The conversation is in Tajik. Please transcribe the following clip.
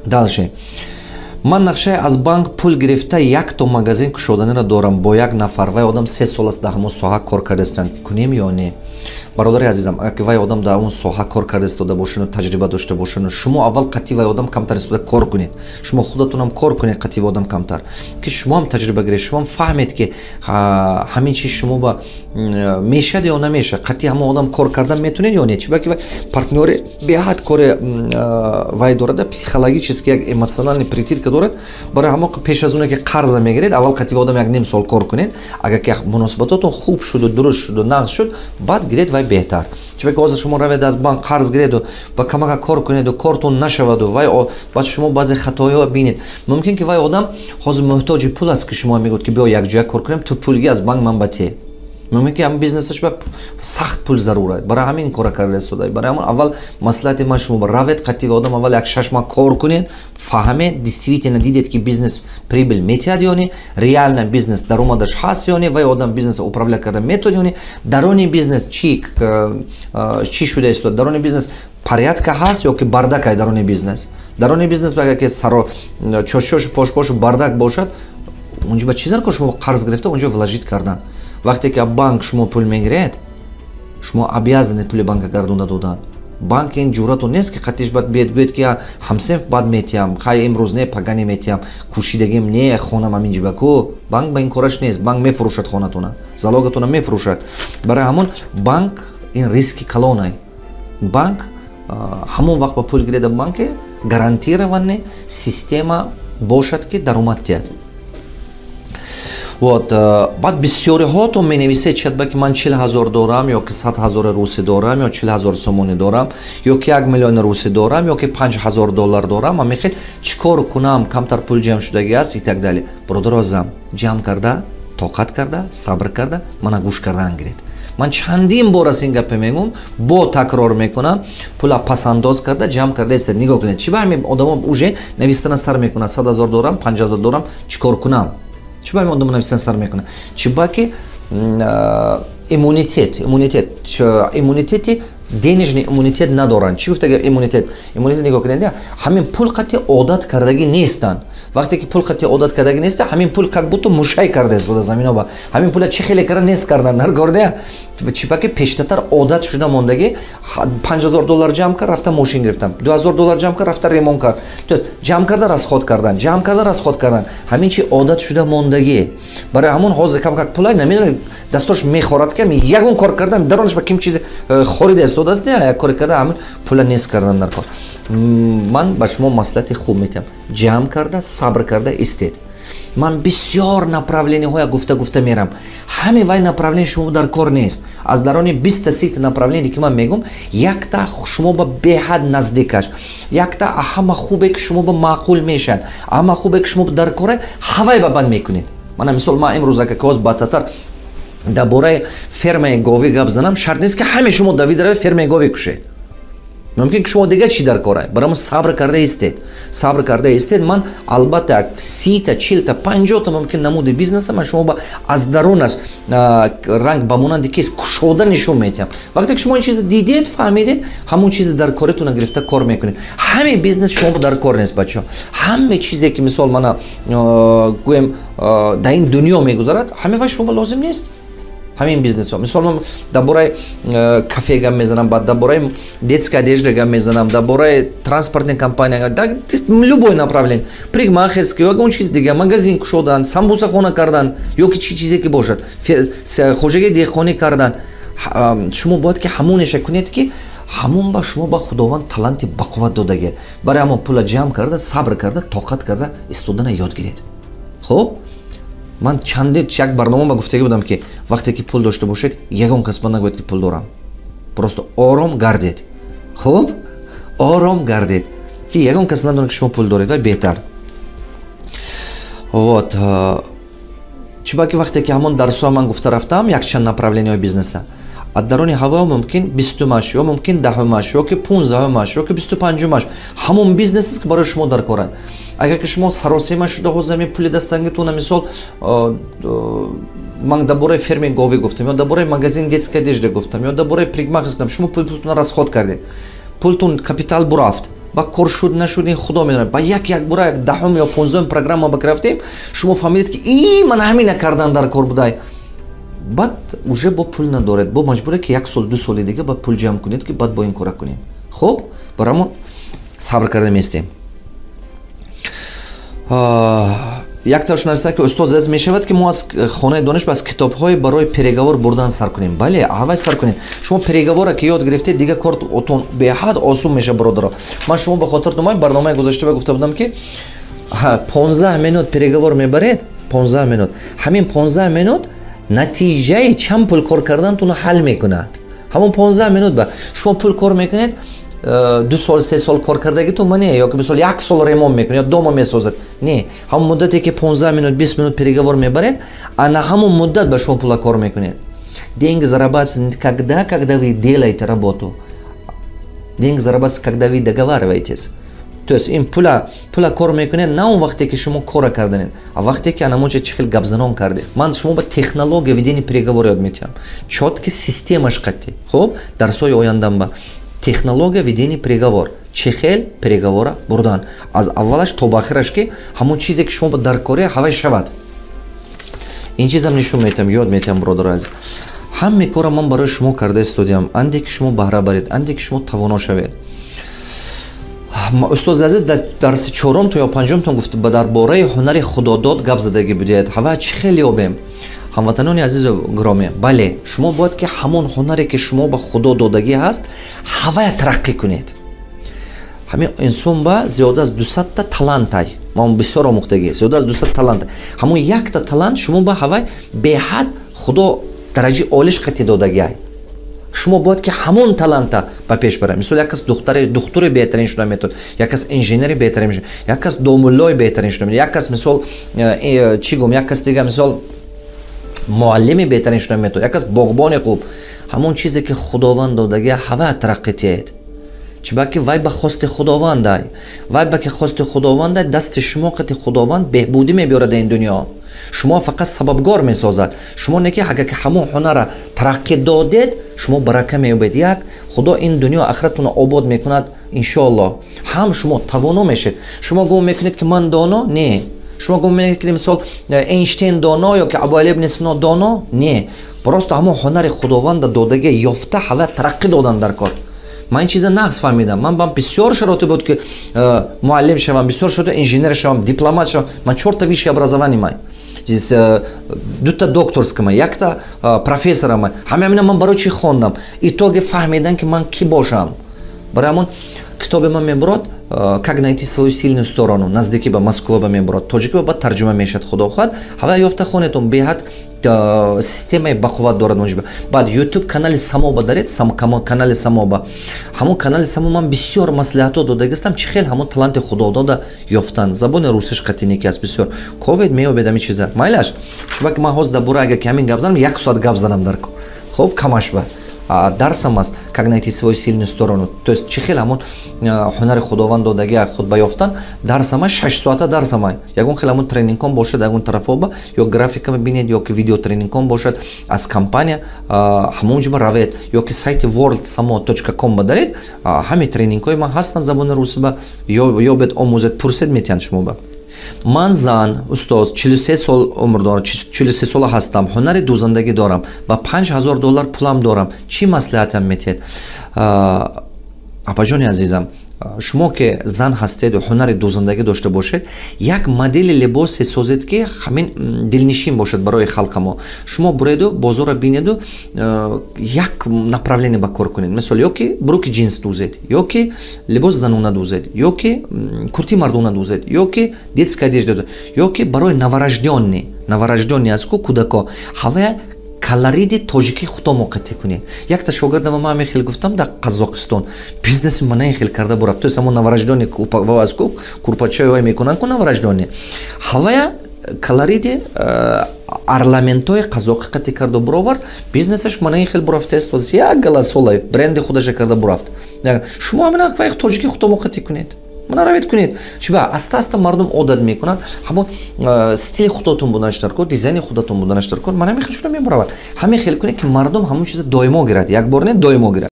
Дальше. Ман нақшаи аз банк пул гирифта якто магазин кушоданира дорам бо як нафар. Вай одам 3 сол аст дар ҳамон соҳа кор кардастан. Кунем ё не? Бародари азизам, агар вай одам дар он соҳа кор карда истода бошану, таҷриба дошта бошану, шумо аввал қатъи вай одам камтар истода кор кунед. Шумо худатонам кор кунед қатъи вай одам камтар. Ки шумоам таҷриба гиред, шумоам фаҳмед ки ҳамин чиз шумо ба мешад ё намеша. Қатъи ҳамон одам кор кардан метунед ё не? Чибаки вай партнёри беҳад кори вай дорад, психологически як эмоциональный притирка дорад. Барои ҳамон пеш аз оне ки қарза мегиред, аввал қатъи вай одам як ним сол кор кунед. Агар ки муносибатотон хуб шуду, дуруст шуду, нағз шуд, баъд гиред вай беҳтар. Чибаки ҳозир шумо равед аз банк қарз гиреду ба камака кор кунеду, кортон нашаваду, вай баъд шумо баъзе хатоиҳо бинед. Мумкин ки вай одам ҳозир муҳтоҷи пул аст ки шумо мегӯед ки биё якҷоя кор кунем, ту пул ги аз банк ман ба те. Мумкин ки ҳам бизнесаш ба сахт пул зарура. Барои ҳамин кора карда истода. Барои ҳамон аввал маслиҳати ман шумо равед қатъи вай одам аввал як 6 моҳ кор кунед, фаҳмед, действительно дидед ки бизнес прибил метиҳад ё не, реально бизнес даромадаш ҳаст ё не, вай одам бизнеса управля карда метавонад ё не, дарони бизнес чӣ шуда истода, дарони бизнес порядка ҳаст ё ки бардак дарони бизнес. Дарони бизнес агар ки саро чошошу пош бардак бошад, унҷо ба чӣ дар кор шумо қарз гирифта унҷо вложит кардан. Вақте ки банк шумо пул мегиред, шумо обязаны пули банка гардонда додан. Банк ин ҷуръато нест ки қатъиш бад биед гӯед ки ҳамсем бад метиҳам, хай имрӯз не пагани метиҳам, кӯшидагим не хонам ҳамин ҷибаку. Банк ба ин кораш нест. Банк мефурӯшад хонатона, залогатона мефурӯшад. Барои ҳамон банк ин риски калонай. Банк ҳамон вақт ба пул гиреда банке гарантированный система бошад ки даромад диҳад. Вот, баъд бисёриҳотон менависед чатба ки ман 40 000 дорам ё ки 100 000 руси дорам ё 40 000 сомони дорам ё ки 1 миллион руси дорам ё ки 5 000 доллар дорам. Ман мехел чӣ кор кунам, камтар пул ҷамъ шудагӣ аст и так далее. Бародаро азизам, ҷамъ карда, тоқат карда, сабр карда, мана гӯш кардан гиред. Ман чандин бор аз ин гапе мегӯям, бо такрор мекунам, пула пасандоз карда, ҷамъ карда истед. Нигоҳ кунед, чӣ ба ҳамин одамо уже навистана сар мекунад, 100 000 дорам, 50 000 дорам, чӣ кор кунам? Чӣ ба ҳамин одам навистан сар мекунад? Чӣ ба ки иммунитети денежный иммунитет надоранд. Чӣ гуфта иммунитет? Иммунитет нигоҳ кунед, ҳамин пул қатъи одат кардагӣ нестанд. Вақте ки пул қатъи одат кардагӣ неста, ҳамин пул как будто мушай карда истода заминоба. Ҳамин пула чӣ хеле карда нест кардан нар горда. Чӣ ба ки пештартар одат шуда мондагӣ, 5 000 доллар ҷамъ кард, рафтам мошин гирифтам. 2 000 доллар ҷамъ кард, рафта ремонт кард. То есть ҷамъ карда расход кардан, ҷамъ карда расход кардан. Ҳамин чи одат шуда мондагӣ. Барои ҳамон ҳозир кам пулай намедонӣ дастош мехорад ки ягон кор кардам, даронаш ба ким чизе хорида истода аст, як кор карда ҳамин пула нест кардан дар кор. Ман ба шумо маслиҳати хуб метиҳам. Ҷамъ карда, сабр карда истед. Ман бисёр направлениҳоя гуфта мерам. Ҳамин вай направлени шумо дар кор нест. Аз дарони 20 направлени ки ман мегӯям, якта шумо ба беҳад наздикаш, якта ҳама хубе ки шумо ба маъқул мешад, ҳама хубе ки шумо дар кора ҳавай ба банд мекунед. Мана мисол ман имрӯз ака коз баттатар дар бораи фермаи говӣ гап занам, шарт нест ки ҳаме шумо давид равед фермаи говӣ кушед. Мумкин ки шумо дига чӣ дар кора? Барои сабр карда истед. Сабр карда истед. Ман албатта 30 40 50 мумкин намуди бизнеса ман шумо ба аз дарунаш ранг ба монанди ки кушода нишон метиҳам. Вақте ки шумо ин чиз дидед, фаҳмидед, ҳамон чизи дар коритона гирифта кор мекунед. ҳаме бизнес шумо дар кор нест бачаҳо. ҳаме чизе ки мисол мана гӯем дар ин дунё мегузарад, ҳаме вай шумо лозим нест. ҳамин бизнесҳо мисол ман дар бораи кафе гап мезанам, дар бораи детская одежда гап мезанам, дар бораи транспортни компания, дар любой направление, парикмахерский ё ягон чиз дига, магазин кушодан, самбусахона кардан ё ки чӣ чизе ки бошад, хожагии деҳқонӣ кардан. Шумо бояд ки ҳамонеша кунед ки ҳамон ба шумо ба худованд таланти бақувват додагӣ. Барои ҳамон пула ҷамъ карда, сабр карда, тоқат карда истодана ёд гиред. Хуб? Ман чандин як барнома ба гуфтагӣ будам ки вақте ки пул дошта бошед, ягон кас ба нагӯед ки пул дорам. Просто ором гардед. Хуб? Ором гардед. Ки ягон кас надонад ки шумо пул доред, вай беҳтар. Вот. Чӣ ба ки вақте ки ҳамон дарсҳои ман гуфта рафтам, якчанд направлениҳои бизнеса. Аз дарони ҳаво мумкин 20-маш, ё мумкин 10-маш, ё ки 15-маш, ё ки 25-маш. Ҳамон бизнес аст ки барои шумо дар кор аст. Агар ки шумо саросема шуда ҳозир ҳамин пули дастангитона мисол ман дар бораи фермаи говӣ гуфтам, ё дар бораи магазин детская одежда гуфтам, ё дар бораи парикмахерская гуфтам, шумо пултон расход кардед. Пултон капитал бурафт. ба кор шуд нашуд ин худо медонад. Ба як бора як даҳум ё 15 программа ба рафтем, шумо фаҳмидед ки ман ҳамина кардан дар кор будай. Баъд уже бо пул надоред, бо маҷбуре ки 1 сол 2 соли дига ба пул ҷамъ кунед ки баъд бо ин кора кунем. Хуб, барамон сабр карда меистем. Якташ нависта ки устоз аз мешавад ки мо аз хонаи дониш ба аз китобҳои барои переговор бурдан сар кунем. Бале, аввал сар кунем. Шумо переговора ки ёд гирифтед, дига кортон беҳад осон меша бародаро. Ман шумо ба хотиртон ман барномаи гузашта гуфта будам ки 15 минут переговор мебаред, 15 минут. Ҳамин 15 минут натиҷаи чанд пул кор кардантон ҳал мекунад. Ҳамон 15 минут ба шумо пул кор мекунед, 2 сол 3 сол кор кардагитон ма не, ё ки мисол 1 сол ремонт мекунед ё дома месозад. Не, ҳамон муддате ки 15 минут 20 минут переговор мебаред, ана ҳамон муддат ба шумо пула кор мекунед. Деньги зарабатывать когда вы делаете работу. Деньги зарабатывать, когда вы договариваетесь. То есть ин пула кор мекунед на он вақте ки шумо кора карданед, а вақте ки анамонча чихел гапзанон кардед. Ман шумо ба технология ведени переговор ёд метиҳам. Чотки системаш қатти. Хуб, дарсои ояндам ба технология ведени переговор. Чихел переговора бурдан. Аз аввалаш то ба ахираш ки ҳамон чизе ки шумо ба даркоре ҳавай шавад. Ин чизам нишон метиҳам, ёд метиҳам бродаро азиз. Ҳаме кора ман барои шумо карда истодиам. Анде ки шумо баҳра баред, анде ки шумо тавоно шавед. Устоз азиз дар дарси 4 то ё 5 тон гуфта ба дар бораи ҳунари худодод гап задагӣ будед. Ҳава чихел ёбем. ҳамватанони азизу гиромӣ, бале, шумо бояд ки ҳамон ҳунаре ки шумо ба худо додагӣ ҳаст, ҳавая тараққӣ кунед. Ҳамин инсон ба зиёда аз 200 талантай, ман бисёр омӯхтагӣ, зиёда аз 200 талантай. Ҳамон якта талант шумо ба ҳавай беҳад худо дараҷаи олиш қатӣ додагиай. Шумо бояд ки ҳамон таланта ба пеш барад. Мисол як кас духтури беҳтарин шуда метавонад, як кас инженери беҳтарин шуда, як кас домуллои беҳтарин шуда метавонад, як кас мисол чӣ гум, як кас дига мисол муаллими беҳтарин шуда метавонад, як кас боғбони хуб. Ҳамон чизе ки худованд додагӣ ҳава тараққӣ тиҳед. Чибаки вай ба хости худовандай, вай ба ки хости худовандай, дасти шумо қати худованд беҳбудӣ мебиёрад ин дунё. Шумо фақат сабабгор месозад. Шумо не ки агар ки ҳамон ҳунара тараққӣ додед, шумо барака меёбед. Як худо ин дунё ахиратуна обод мекунад иншоаллоҳ. Ҳам шумо тавоно мешед. Шумо гум мекунед ки ман доно? Не. Шумо гум мекунед ки мисол Эйнштейн доно ё ки Абу Ибн Сино доно? Не. Просто ҳамон ҳунари худованда додагӣ ёфта ҳава тараққӣ додан дар кор. Ман ин чиза нағз фаҳмидам. Ман бам бисёр шароити буд ки муаллим шавам, бисёр шароити инженер шавам, дипломат шавам. Ман 4 висшее образование май. 2 докторска май, 1 профессора май. Ҳамина ман барои чӣ хондам? Итоги фаҳмидан ки ман кӣ бошам. Барои ҳамон китоби ман мебурад как найти свою сильную сторону, наздики ба Москва ба мебурад, тоҷики ба тарҷума мешад худо хоҳад. Ҳава ёфта хонетон беҳад системаи бақувват дорад муҷиба. Баъд YouTube канали Самоба даред, канали Самоба. Ҳамон канали Самоба ман бисёр маслиҳатҳо додагистам, чӣ хел ҳамон таланти худодода ёфтан. Забони русиш қатиники аст бисёр. Ковид меёбед ҳамин чиза. Майлаш. Чубаки ман ҳозир дар бора агар ки ҳамин гап занам, 1 соат гап занам дар кор. Хуб, камаш ба. Дарсам аст как найти свою сильную сторону. То есть чӣ хел ҳамон ҳунари худованд додагӣ худ ба ёфтан дарсам аст 6 соата дарсам ай. Ягон хел ҳамон тренингком бошад, ягон тарафоба ё графика мебинед ё ки видео тренингком бошад аз компания ҳамон ҷоба равед ё ки сайти worldsamo.com ба даред, ҳами тренингҳои ман ҳастан забони русӣ ба ёбед омӯзед пурсед метиҳанд шумо ба. Ман зан устоз 43 сол умр дорам, 43 сола ҳастам, ҳунари дӯзандагӣ дорам ва $5000 пулам дорам. Чӣ маслиҳатам метиҳед? Апаҷони азизам, шумо ки зан ҳастед ва ҳунари дӯзандагӣ дошта бошед, як модели либосе созед ки ҳамин дилнишин бошад барои халқа мо. Шумо буреду бозора бинеду як направление ба кор кунед. Мисол ё ки бруки джинс дӯзед, ё ки либос занона дӯзед, ё ки курти мардона дӯзед, ё ки детская одежда дӯзед, ё ки барои новорождённи аз ку кудако ҳавая калориди тоҷикӣ худомо қатӣ кунед. Якта шогирдам ман хел гуфтам дар Қазоқистон бизнеси ман ин хел карда бурафт. То есть ҳамон новорождённи аз ку курпачаи вай мекунанд ку новорождённи. Ҳавая калориди орламентои қазоқӣ қатӣ карда буровард. Бизнесаш ман ин хел бурафтааст. Як галасолай бренди худаша карда бурафт. Шумо ҳамина вай тоҷикӣ худомо қатӣ кунед. Мунаравед кунед. Чиба аста-аста мардум одат мекунад. Ҳамон стили худотон буданаштар кун, дизайни худотон буданаштар кун. Ман ҳамин хел шуда мебаравад. Ҳамин хел кунед ки мардум ҳамон чиза доимо гирад. Як бор не доимо гирад.